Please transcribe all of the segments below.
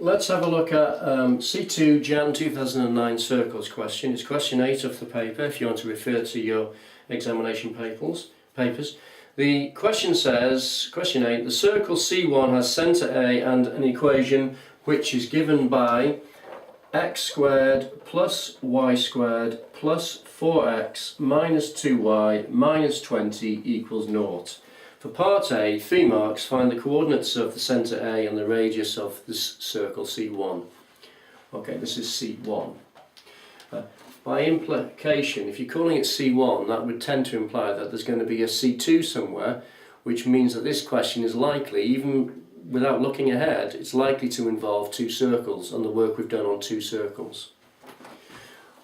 let's have a look at C2 Jan 2009 circles question. It's question 8 of the paper if you want to refer to your examination papers. The question says, question 8, the circle C1 has centre A and an equation which is given by x squared plus y squared plus 4x minus 2y minus 20 equals 0. For part A, 3 marks, find the coordinates of the centre A and the radius of this circle C1. Okay, this is C1. By implication, if you're calling it C1, that would tend to imply that there's going to be a C2 somewhere, which means that this question is likely, even without looking ahead, it's likely to involve 2 circles and the work we've done on 2 circles.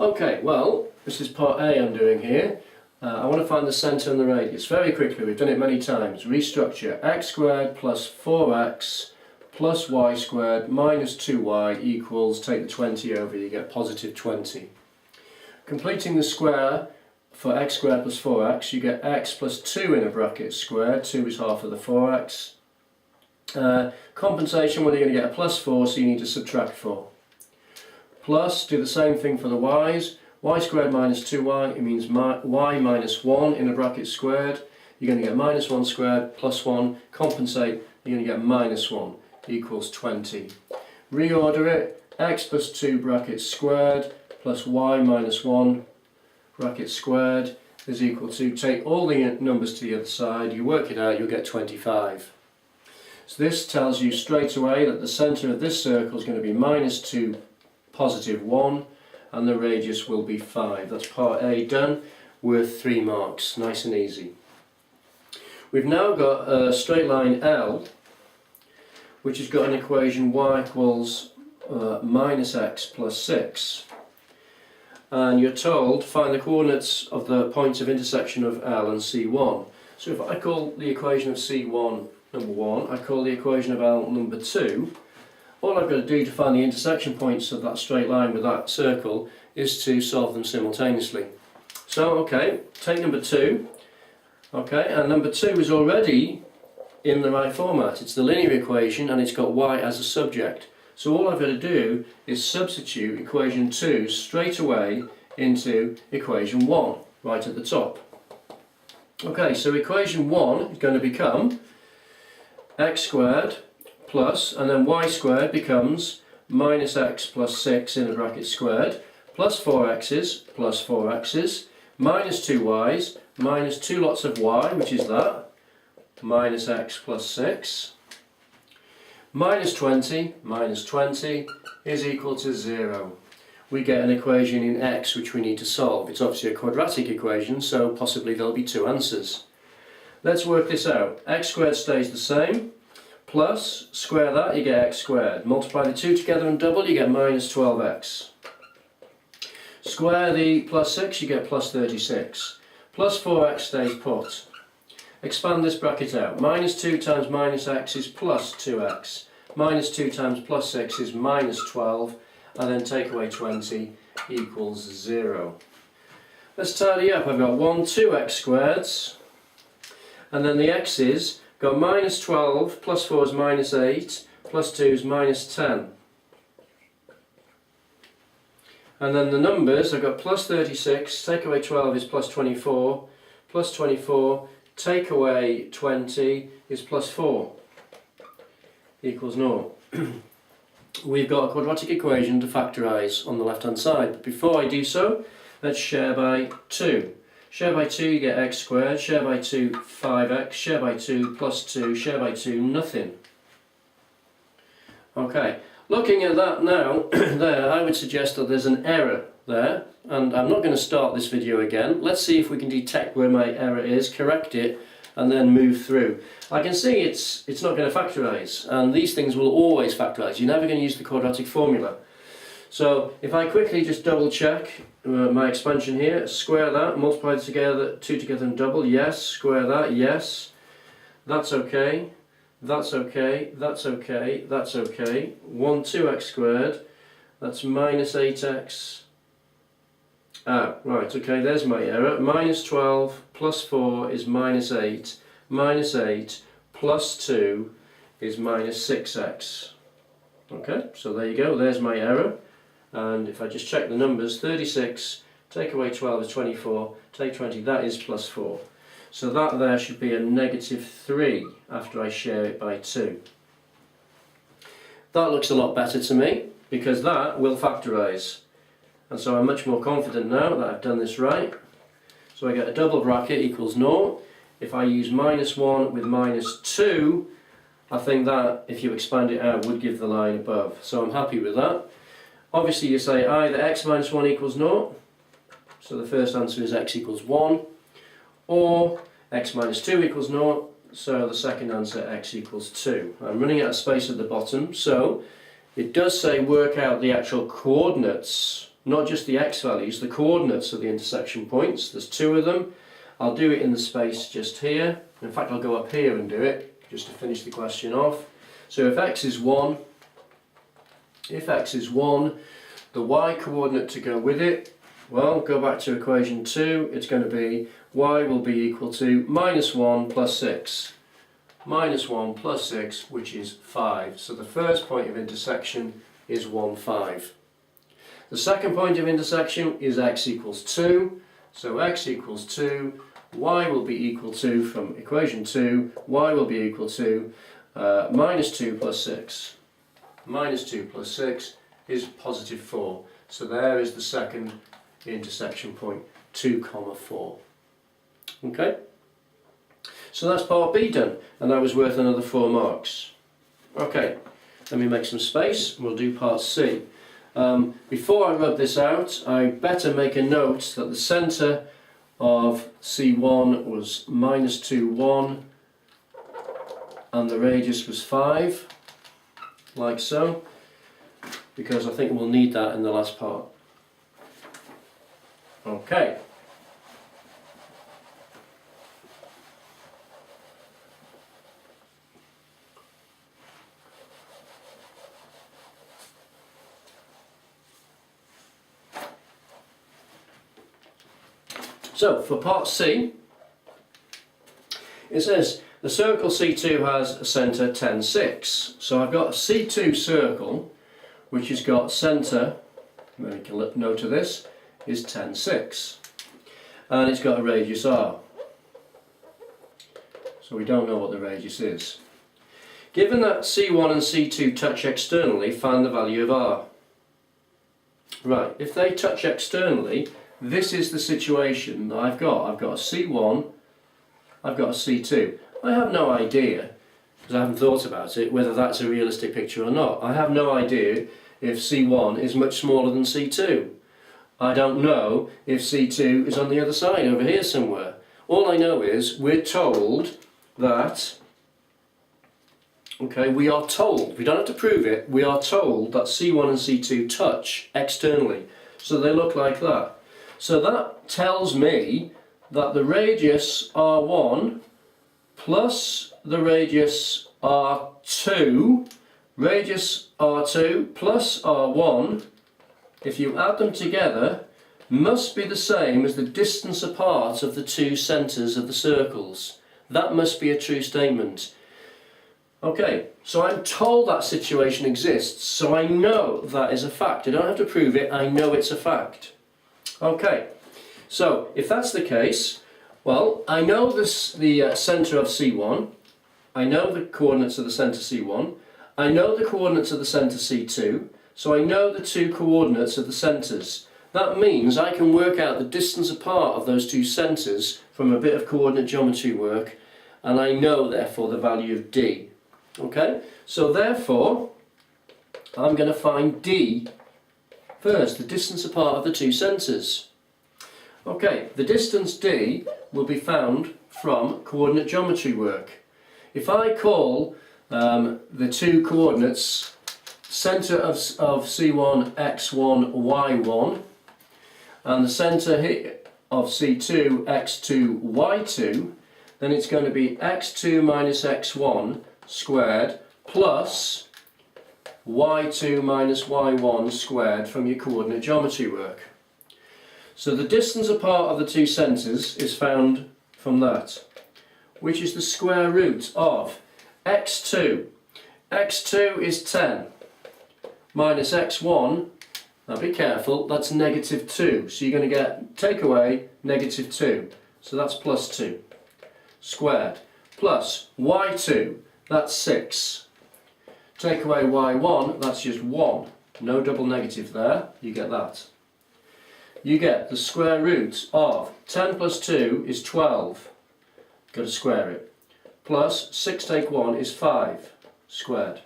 Okay, well, this is part A I'm doing here. I want to find the centre and the radius. Very quickly, we've done it many times. Restructure x squared plus 4x plus y squared minus 2y equals, take the 20 over, you get positive 20. Completing the square for x squared plus 4x, you get x plus 2 in a bracket squared. 2 is half of the 4x. Compensation, well, you're going to get a plus 4, so you need to subtract 4. Plus, do the same thing for the y's. Y squared minus 2y, it means y minus 1 in a bracket squared. You're going to get minus 1 squared plus 1. Compensate, you're going to get minus 1 equals 20. Reorder it, x plus 2 bracket squared plus y minus 1 bracket squared is equal to, take all the numbers to the other side, you work it out, you'll get 25. So this tells you straight away that the centre of this circle is going to be minus 2, positive 1, and the radius will be 5. That's part A done, worth 3 marks, nice and easy. We've now got a straight line L, which has got an equation y equals minus x plus 6. And you're told, find the coordinates of the points of intersection of L and C1. So if I call the equation of C1 number 1, I call the equation of L number 2, all I've got to do to find the intersection points of that straight line with that circle is to solve them simultaneously. So, okay, take number 2, okay, and number 2 is already in the right format. It's the linear equation and it's got y as a subject. So all I've got to do is substitute equation 2 straight away into equation 1, right at the top. Okay, so equation 1 is going to become x squared plus, and then y squared becomes minus x plus 6 in a bracket squared, plus 4x's, minus 2y's, minus 2 lots of y, which is that, minus x plus 6, minus 20 is equal to 0. We get an equation in x which we need to solve. It's obviously a quadratic equation, so possibly there'll be 2 answers. Let's work this out. X squared stays the same, plus, square that, you get x squared. Multiply the 2 together and double, you get minus 12x. Square the plus 6, you get plus 36. Plus 4x stays put. Expand this bracket out. Minus 2 times minus x is plus 2x. Minus 2 times plus 6 is minus 12. And then take away 20 equals 0. Let's tidy up. I've got 2x squareds. And then the x's, got minus 12, plus 4 is minus 8, plus 2 is minus 10. And then the numbers, I've got plus 36, take away 12 is plus 24, plus 24, take away 20 is plus 4, equals 0. We've got a quadratic equation to factorise on the left hand side, but before I do so, let's share by 2. Share by 2 you get x squared, share by 2 5x, share by 2 plus 2, share by 2 nothing. Okay, looking at that now, there, I would suggest that there's an error there, and I'm not going to start this video again. Let's see if we can detect where my error is, correct it, and then move through. I can see it's not going to factorise, and these things will always factorise. You're never going to use the quadratic formula. So if I quickly just double check my expansion here, square that, multiply together, 2 together and double, yes, square that, yes, that's okay, that's okay, that's okay, that's okay, 2x squared, that's minus 8x, right, okay, there's my error, minus 12 plus 4 is minus 8 plus 2 is minus 6x. Okay, so there you go, there's my error. And if I just check the numbers, 36, take away 12 is 24, take 20, that is plus 4. So that there should be a -3 after I share it by 2. That looks a lot better to me, because that will factorise. And so I'm much more confident now that I've done this right. So I get a double bracket equals 0. If I use -1 with -2, I think that, if you expand it out, would give the line above. So I'm happy with that. Obviously you say either x minus 1 equals 0, so the first answer is x equals 1, or x minus 2 equals 0, so the second answer x equals 2. I'm running out of space at the bottom, so it does say work out the actual coordinates, not just the x values, the coordinates of the intersection points. There's 2 of them. I'll do it in the space just here. In fact, I'll go up here and do it, just to finish the question off. So if x is 1, the y coordinate to go with it, well, go back to equation 2, it's going to be y will be equal to -1 plus 6. -1 plus 6, which is 5. So the first point of intersection is 1, 5. The second point of intersection is x equals 2. So x equals 2, y will be equal to, from equation 2, y will be equal to -2 plus 6. -2 plus 6 is positive 4. So there is the second intersection point, 2, 4. Okay? So that's part B done, and that was worth another 4 marks. Okay, let me make some space, we'll do part C. Before I rub this out, I better make a note that the centre of C1 was -2, 1, and the radius was 5, like so, because I think we'll need that in the last part. Okay. So, for part C, it says the circle C2 has a centre 10, 6. So I've got a C2 circle which has got centre, make a note of this, is 10, 6. And it's got a radius r. So we don't know what the radius is. Given that C1 and C2 touch externally, find the value of r. Right, if they touch externally, this is the situation that I've got. I've got a C1, I've got a C2. I have no idea, because I haven't thought about it, whether that's a realistic picture or not. I have no idea if C1 is much smaller than C2. I don't know if C2 is on the other side, over here somewhere. All I know is we're told that, okay, we are told, we don't have to prove it, we are told that C1 and C2 touch externally. So they look like that. So that tells me that the radius R1 plus the radius R2, radius R2 plus R1, if you add them together, must be the same as the distance apart of the two centres of the circles. That must be a true statement. Okay, so I'm told that situation exists, so I know that is a fact. I don't have to prove it, I know it's a fact. Okay, so if that's the case, well, I know the centre of C1, I know the coordinates of the centre C1, I know the coordinates of the centre C2, so I know the two coordinates of the centres. That means I can work out the distance apart of those two centres from a bit of coordinate geometry work, and I know therefore the value of D. Okay, so therefore I'm going to find D first, the distance apart of the two centres. Okay, the distance D will be found from coordinate geometry work. If I call the two coordinates centre of C1 x1 y1 and the centre of C2 x2 y2, then it's going to be x2 minus x1 squared plus y2 minus y1 squared from your coordinate geometry work. So the distance apart of the two centres is found from that, which is the square root of x2. x2 is 10. minus x1, now be careful, that's negative 2. So you're going to take away negative 2. So that's plus 2 squared. Plus y2, that's 6. Take away y1, that's just 1. No double negative there, you get that. You get the square root of 10 plus 2 is 12. Got to square it. Plus 6 take 1 is 5 squared.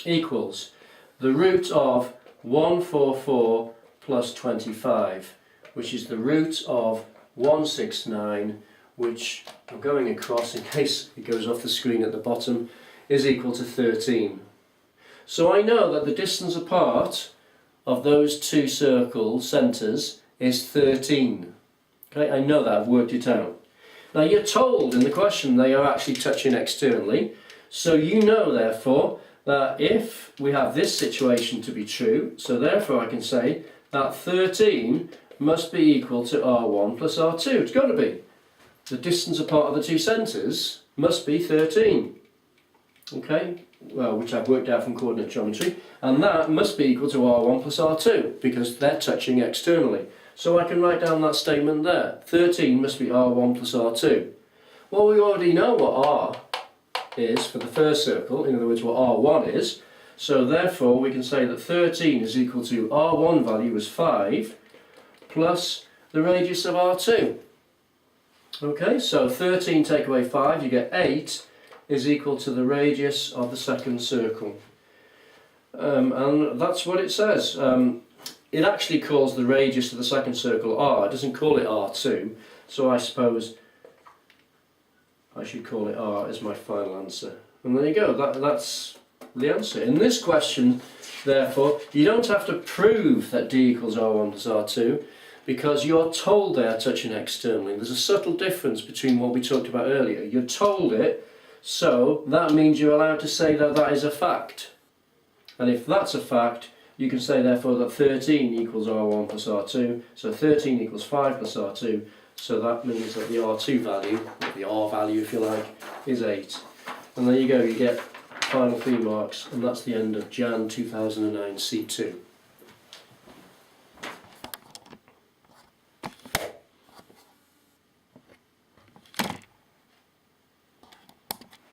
Equals the root of 144 plus 25, which is the root of 169, which I'm going across in case it goes off the screen at the bottom, is equal to 13. So I know that the distance apart of those two circle centres is 13. Okay, I know that, I've worked it out. Now you're told in the question they are actually touching externally, so you know therefore that if we have this situation to be true, so therefore I can say that 13 must be equal to R1 plus R2. It's got to be. The distance apart of the two centres must be 13. Okay, well, which I've worked out from coordinate geometry, and that must be equal to R1 plus R2 because they're touching externally. So I can write down that statement there. 13 must be R1 plus R2. Well, we already know what R is for the first circle, in other words what R1 is, so therefore we can say that 13 is equal to R1 value is 5 plus the radius of R2. Okay, so 13 take away 5, you get 8 is equal to the radius of the second circle. And that's what it says. It actually calls the radius of the second circle R, it doesn't call it R2, so I suppose I should call it R as my final answer. And there you go, that's the answer. In this question, therefore, you don't have to prove that D equals R1 plus R2, because you're told they are touching externally. There's a subtle difference between what we talked about earlier. You're told it, so that means you're allowed to say that that is a fact. And if that's a fact, you can say therefore that 13 equals R1 plus R2, so 13 equals 5 plus R2, so that means that the R2 value, or the R value if you like, is 8. And there you go, you get final 3 marks, and that's the end of Jan 2009 C2.